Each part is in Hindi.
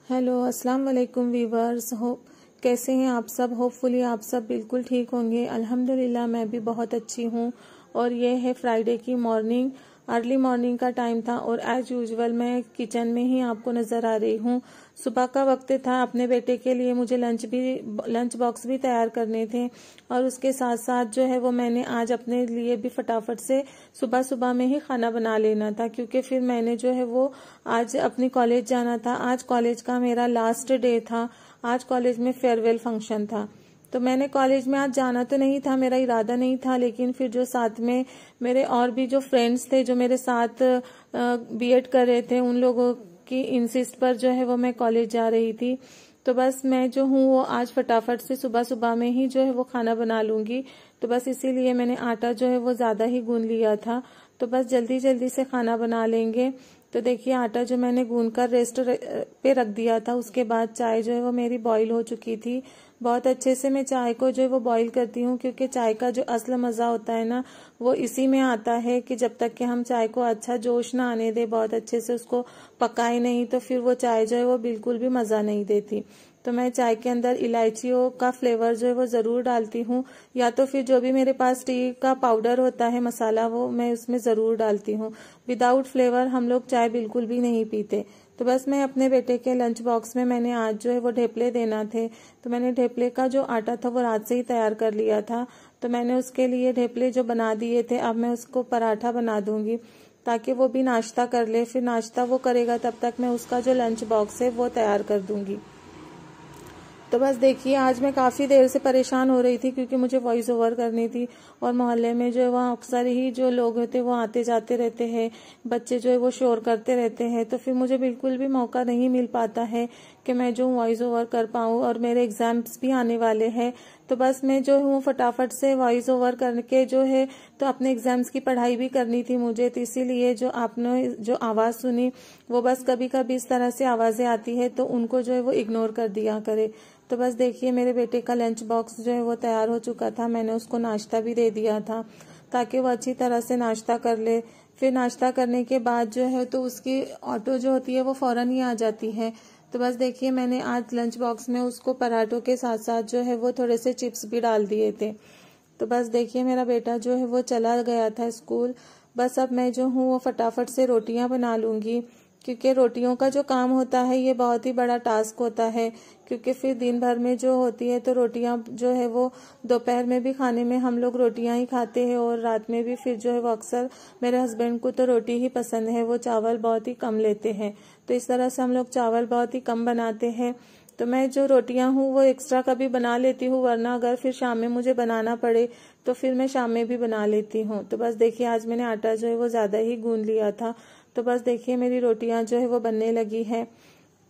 हेलो अस्सलाम वालेकुम वीवर्स। हो कैसे हैं आप सब? होपफुली आप सब बिल्कुल ठीक होंगे। अल्हम्दुलिल्लाह मैं भी बहुत अच्छी हूँ। और ये है फ्राइडे की मॉर्निंग, अर्ली मॉर्निंग का टाइम था और एज यूजुअल मैं किचन में ही आपको नज़र आ रही हूँ। सुबह का वक्त था, अपने बेटे के लिए मुझे लंच बॉक्स भी तैयार करने थे और उसके साथ साथ जो है वो मैंने आज अपने लिए भी फटाफट से सुबह सुबह में ही खाना बना लेना था, क्योंकि फिर मैंने जो है वो आज अपनी कॉलेज जाना था। आज कॉलेज का मेरा लास्ट डे था। आज कॉलेज में फेयरवेल फंक्शन था, तो मैंने कॉलेज में आज जाना तो नहीं था, मेरा इरादा नहीं था, लेकिन फिर जो साथ में मेरे और भी जो फ्रेंड्स थे जो मेरे साथ बीएड कर रहे थे, उन लोगों की इंसिस्ट पर जो है वो मैं कॉलेज जा रही थी। तो बस मैं जो हूँ वो आज फटाफट से सुबह सुबह में ही जो है वो खाना बना लूंगी। तो बस इसीलिए मैंने आटा जो है वो ज्यादा ही गूंद लिया था, तो बस जल्दी जल्दी से खाना बना लेंगे। तो देखिए आटा जो मैंने गूंद कर रेस्ट पे रख दिया था, उसके बाद चाय जो है वो मेरी बॉईल हो चुकी थी। बहुत अच्छे से मैं चाय को जो है वो बॉईल करती हूँ, क्योंकि चाय का जो असल मजा होता है ना वो इसी में आता है कि जब तक कि हम चाय को अच्छा जोश ना आने दे, बहुत अच्छे से उसको पकाए नहीं, तो फिर वो चाय जो है वो बिल्कुल भी मजा नहीं देती। तो मैं चाय के अंदर इलायचियों का फ्लेवर जो है वो जरूर डालती हूँ, या तो फिर जो भी मेरे पास टी का पाउडर होता है मसाला, वो मैं उसमें जरूर डालती हूँ। विदाउट फ्लेवर हम लोग चाय बिल्कुल भी नहीं पीते। तो बस मैं अपने बेटे के लंच बॉक्स में मैंने आज जो है वो ढेपले देना थे, तो मैंने ढेपले का जो आटा था वो रात से ही तैयार कर लिया था। तो मैंने उसके लिए ढेपले जो बना दिए थे, अब मैं उसको पराठा बना दूंगी ताकि वो भी नाश्ता कर ले। फिर नाश्ता वो करेगा, तब तक मैं उसका जो लंच बॉक्स है वो तैयार कर दूंगी। तो बस देखिए आज मैं काफ़ी देर से परेशान हो रही थी, क्योंकि मुझे वॉइस ओवर करनी थी और मोहल्ले में जो है वहाँ अक्सर ही जो लोग होते हैं वो आते जाते रहते हैं, बच्चे जो है वो शोर करते रहते हैं, तो फिर मुझे बिल्कुल भी मौका नहीं मिल पाता है कि मैं जो वॉइस ओवर कर पाऊँ। और मेरे एग्जाम्स भी आने वाले हैं, तो बस मैं जो हूँ फटाफट से वॉइस ओवर करके जो है तो अपने एग्जाम्स की पढ़ाई भी करनी थी मुझे। तो इसीलिए जो आपने जो आवाज़ सुनी वो बस कभी कभी इस तरह से आवाज़ें आती है, तो उनको जो है वो इग्नोर कर दिया करे। तो बस देखिए मेरे बेटे का लंच बॉक्स जो है वो तैयार हो चुका था। मैंने उसको नाश्ता भी दे दिया था ताकि वो अच्छी तरह से नाश्ता कर ले। फिर नाश्ता करने के बाद जो है तो उसकी ऑटो जो होती है वो फौरन ही आ जाती है। तो बस देखिए मैंने आज लंच बॉक्स में उसको पराठों के साथ साथ जो है वो थोड़े से चिप्स भी डाल दिए थे। तो बस देखिए मेरा बेटा जो है वो चला गया था स्कूल। बस अब मैं जो हूँ वो फटाफट से रोटियां बना लूंगी, क्योंकि रोटियों का जो काम होता है ये बहुत ही बड़ा टास्क होता है, क्योंकि फिर दिन भर में जो होती है तो रोटियां जो है वो दोपहर में भी खाने में हम लोग रोटियां ही खाते हैं और रात में भी फिर जो है वो अक्सर मेरे हस्बैंड को तो रोटी ही पसंद है, वो चावल बहुत ही कम लेते हैं। तो इस तरह से हम लोग चावल बहुत ही कम बनाते हैं। तो मैं जो रोटियां हूँ वो एक्स्ट्रा कभी बना लेती हूँ, वरना अगर फिर शाम में मुझे बनाना पड़े तो फिर मैं शाम में भी बना लेती हूँ। तो बस देखिए आज मैंने आटा जो है वो ज्यादा ही गूंद लिया था। तो बस देखिए मेरी रोटियां जो है वो बनने लगी है।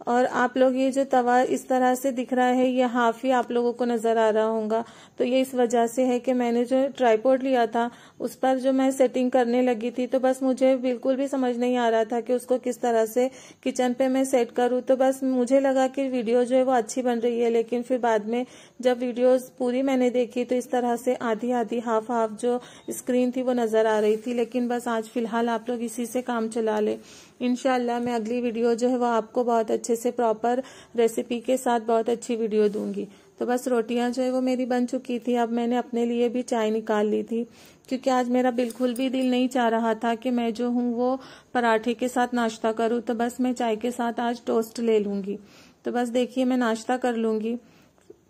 और आप लोग ये जो तवा इस तरह से दिख रहा है ये हाफ ही आप लोगों को नजर आ रहा होगा, तो ये इस वजह से है कि मैंने जो ट्राइपॉड लिया था उस पर जो मैं सेटिंग करने लगी थी, तो बस मुझे बिल्कुल भी समझ नहीं आ रहा था कि उसको किस तरह से किचन पे मैं सेट करूँ। तो बस मुझे लगा कि वीडियो जो है वो अच्छी बन रही है, लेकिन फिर बाद में जब वीडियोस पूरी मैंने देखी तो इस तरह से आधी आधी हाफ हाफ जो स्क्रीन थी वो नजर आ रही थी। लेकिन बस आज फिलहाल आप लोग इसी से काम चला ले। इंशाल्लाह मैं अगली वीडियो जो है वो आपको बहुत अच्छे से प्रॉपर रेसिपी के साथ बहुत अच्छी वीडियो दूंगी। तो बस रोटियां जो है वो मेरी बन चुकी थी। अब मैंने अपने लिए भी चाय निकाल ली थी, क्योंकि आज मेरा बिल्कुल भी दिल नहीं चाह रहा था कि मैं जो हूँ वो पराठे के साथ नाश्ता करूँ। तो बस मैं चाय के साथ आज टोस्ट ले लूंगी। तो बस देखिए मैं नाश्ता कर लूंगी।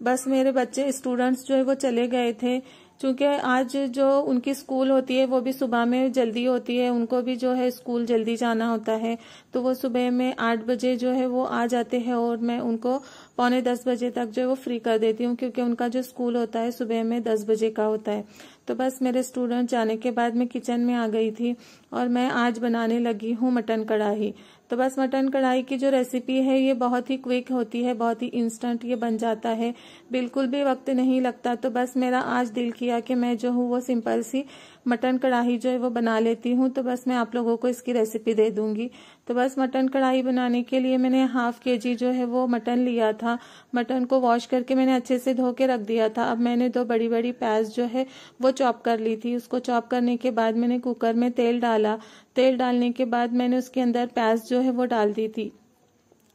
बस मेरे बच्चे स्टूडेंट्स जो है वो चले गए थे, क्योंकि आज जो उनकी स्कूल होती है वो भी सुबह में जल्दी होती है, उनको भी जो है स्कूल जल्दी जाना होता है। तो वो सुबह में 8 बजे जो है वो आ जाते हैं और मैं उनको 9:45 तक जो है वो फ्री कर देती हूँ, क्योंकि उनका जो स्कूल होता है सुबह में 10 बजे का होता है। तो बस मेरे स्टूडेंट जाने के बाद मैं किचन में आ गई थी और मैं आज बनाने लगी हूँ मटन कढ़ाई। तो बस मटन कढ़ाई की जो रेसिपी है ये बहुत ही क्विक होती है, बहुत ही इंस्टेंट ये बन जाता है, बिल्कुल भी वक्त नहीं लगता। तो बस मेरा आज दिल किया कि मैं जो हूँ वो सिंपल सी मटन कढ़ाई जो है वो बना लेती हूँ। तो बस मैं आप लोगों को इसकी रेसिपी दे दूंगी। तो बस मटन कढ़ाई बनाने के लिए मैंने हाफ केजी जो है वो मटन लिया था। मटन को वॉश करके मैंने अच्छे से धो के रख दिया था। अब मैंने 2 बड़ी बड़ी प्याज जो है वो चॉप कर ली थी। उसको चॉप करने के बाद मैंने कुकर में तेल डाला। तेल डालने के बाद मैंने उसके अंदर प्याज जो है वो डाल दी थी।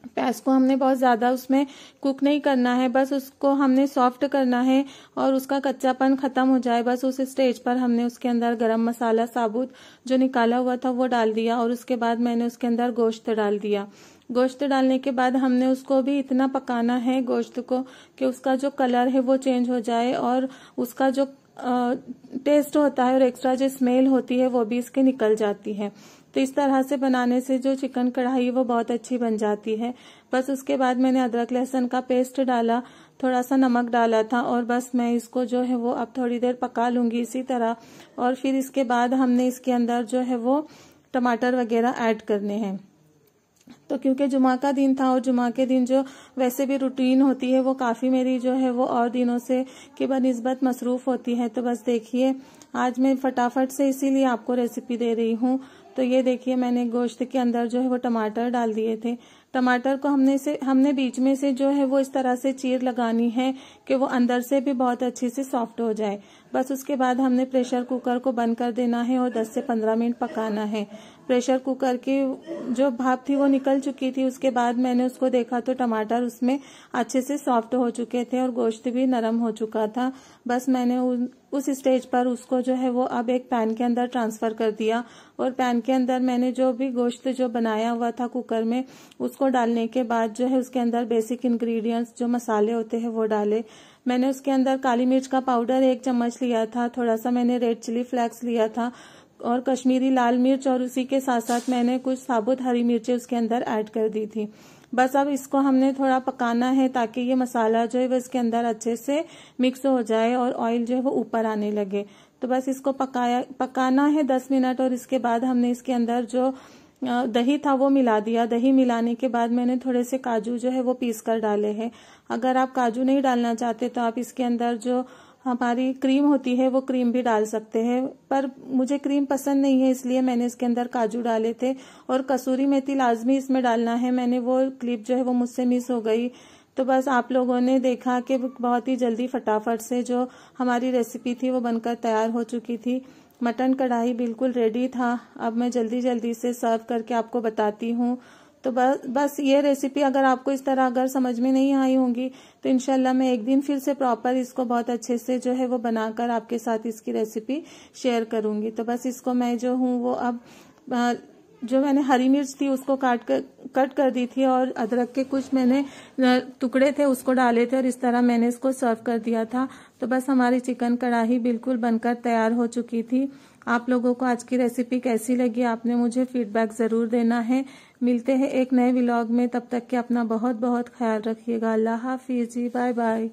प्याज को हमने बहुत ज़्यादा उसमें कुक नहीं करना है, बस उसको हमने सॉफ्ट करना है और उसका कच्चापन ख़त्म हो जाए, बस उस स्टेज पर हमने उसके अंदर गरम मसाला साबुत जो निकाला हुआ था वो डाल दिया और उसके बाद मैंने उसके अंदर गोश्त डाल दिया। गोश्त डालने के बाद हमने उसको भी इतना पकाना है गोश्त को कि उसका जो कलर है वो चेंज हो जाए और उसका जो टेस्ट होता है और एक्स्ट्रा जो स्मेल होती है वो भी इसके निकल जाती है। तो इस तरह से बनाने से जो चिकन कढ़ाई वो बहुत अच्छी बन जाती है। बस उसके बाद मैंने अदरक लहसुन का पेस्ट डाला, थोड़ा सा नमक डाला था और बस मैं इसको जो है वो अब थोड़ी देर पका लूंगी इसी तरह। और फिर इसके बाद हमने इसके अंदर जो है वो टमाटर वगैरह ऐड करने हैं। तो क्योंकि जुमा का दिन था और जुमा के दिन जो वैसे भी रूटीन होती है वो काफ़ी मेरी जो है वो और दिनों से के बनिस्बत मसरूफ़ होती है। तो बस देखिए आज मैं फटाफट से इसीलिए आपको रेसिपी दे रही हूँ। तो ये देखिए मैंने गोश्त के अंदर जो है वो टमाटर डाल दिए थे। टमाटर को हमने बीच में से जो है वो इस तरह से चीर लगानी है कि वो अंदर से भी बहुत अच्छी से सॉफ्ट हो जाए। बस उसके बाद हमने प्रेशर कुकर को बंद कर देना है और 10 से 15 मिनट पकाना है। प्रेशर कुकर की जो भाप थी वो निकल चुकी थी। उसके बाद मैंने उसको देखा तो टमाटर उसमें अच्छे से सॉफ्ट हो चुके थे और गोश्त भी नरम हो चुका था। बस मैंने उस स्टेज पर उसको जो है वो अब एक पैन के अंदर ट्रांसफ़र कर दिया और पैन के अंदर मैंने जो भी गोश्त जो बनाया हुआ था कुकर में उसको डालने के बाद जो है उसके अंदर बेसिक इंग्रेडिएंट्स जो मसाले होते हैं वो डाले। मैंने उसके अंदर काली मिर्च का पाउडर 1 चम्मच लिया था, थोड़ा सा मैंने रेड चिली फ्लेक्स लिया था और कश्मीरी लाल मिर्च और उसी के साथ साथ मैंने कुछ साबुत हरी मिर्चें उसके अंदर ऐड कर दी थी। बस अब इसको हमने थोड़ा पकाना है ताकि ये मसाला जो है वो इसके अंदर अच्छे से मिक्स हो जाए और ऑयल जो है वो ऊपर आने लगे। तो बस इसको पकाना है 10 मिनट और इसके बाद हमने इसके अंदर जो दही था वो मिला दिया। दही मिलाने के बाद मैंने थोड़े से काजू जो है वो पीस कर डाले हैं। अगर आप काजू नहीं डालना चाहते तो आप इसके अंदर जो हमारी क्रीम होती है वो क्रीम भी डाल सकते हैं, पर मुझे क्रीम पसंद नहीं है इसलिए मैंने इसके अंदर काजू डाले थे। और कसूरी मेथी लाजमी इसमें डालना है, मैंने वो क्लिप जो है वो मुझसे मिस हो गई। तो बस आप लोगों ने देखा कि बहुत ही जल्दी फटाफट से जो हमारी रेसिपी थी वो बनकर तैयार हो चुकी थी। मटन कढ़ाई बिल्कुल रेडी था। अब मैं जल्दी से सर्व करके आपको बताती हूँ। तो बस ये रेसिपी अगर आपको इस तरह अगर समझ में नहीं आई होंगी तो इंशाल्लाह मैं एक दिन फिर से प्रॉपर इसको बहुत अच्छे से जो है वो बनाकर आपके साथ इसकी रेसिपी शेयर करूंगी। तो बस इसको मैं जो हूँ वो अब जो मैंने हरी मिर्च थी उसको कट कर दी थी और अदरक के कुछ मैंने टुकड़े थे उसको डाले थे और इस तरह मैंने इसको सर्व कर दिया था। तो बस हमारी चिकन कढ़ाई बिल्कुल बनकर तैयार हो चुकी थी। आप लोगों को आज की रेसिपी कैसी लगी आपने मुझे फीडबैक ज़रूर देना है। मिलते हैं एक नए व्लॉग में, तब तक के अपना बहुत बहुत ख्याल रखिएगा। अल्लाह हाफिज़ जी, बाय बाय।